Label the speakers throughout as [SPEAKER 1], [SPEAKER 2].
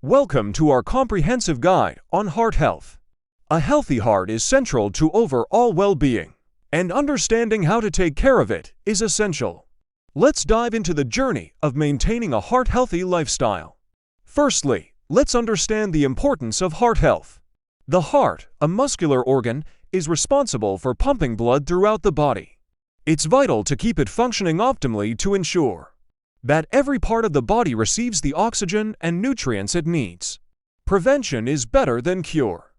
[SPEAKER 1] Welcome to our comprehensive guide on heart health. A healthy heart is central to overall well-being, and understanding how to take care of it is essential. Let's dive into the journey of maintaining a heart-healthy lifestyle. Firstly, let's understand the importance of heart health. The heart, a muscular organ, is responsible for pumping blood throughout the body. It's vital to keep it functioning optimally to ensure that every part of the body receives the oxygen and nutrients it needs. Prevention is better than cure.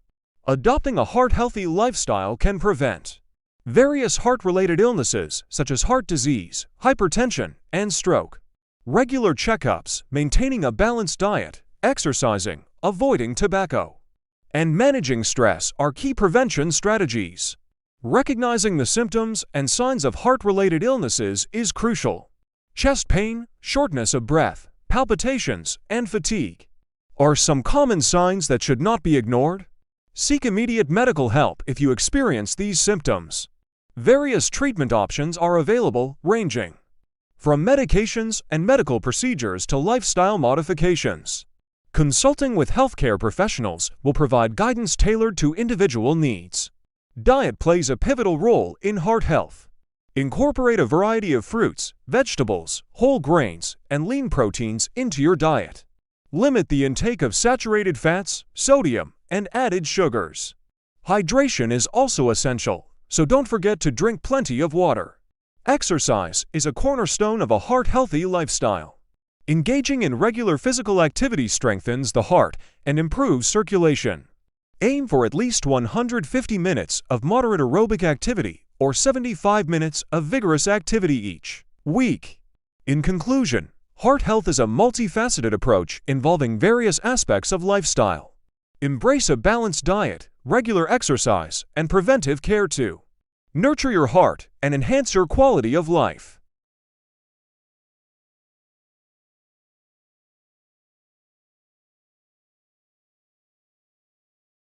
[SPEAKER 1] Adopting a heart-healthy lifestyle can prevent various heart-related illnesses such as heart disease, hypertension, and stroke. Regular checkups, maintaining a balanced diet, exercising, avoiding tobacco, and managing stress are key prevention strategies. Recognizing the symptoms and signs of heart-related illnesses is crucial. Chest pain, shortness of breath, palpitations, and fatigue are some common signs that should not be ignored. Seek immediate medical help if you experience these symptoms. Various treatment options are available, ranging from medications and medical procedures to lifestyle modifications. Consulting with healthcare professionals will provide guidance tailored to individual needs. Diet plays a pivotal role in heart health. Incorporate a variety of fruits, vegetables, whole grains, and lean proteins into your diet. Limit the intake of saturated fats, sodium, and added sugars. Hydration is also essential, so don't forget to drink plenty of water. Exercise is a cornerstone of a heart-healthy lifestyle. Engaging in regular physical activity strengthens the heart and improves circulation. Aim for at least 150 minutes of moderate aerobic activity or 75 minutes of vigorous activity each week. In conclusion, heart health is a multifaceted approach involving various aspects of lifestyle. Embrace a balanced diet, regular exercise, and preventive care to nurture your heart and enhance your quality of life.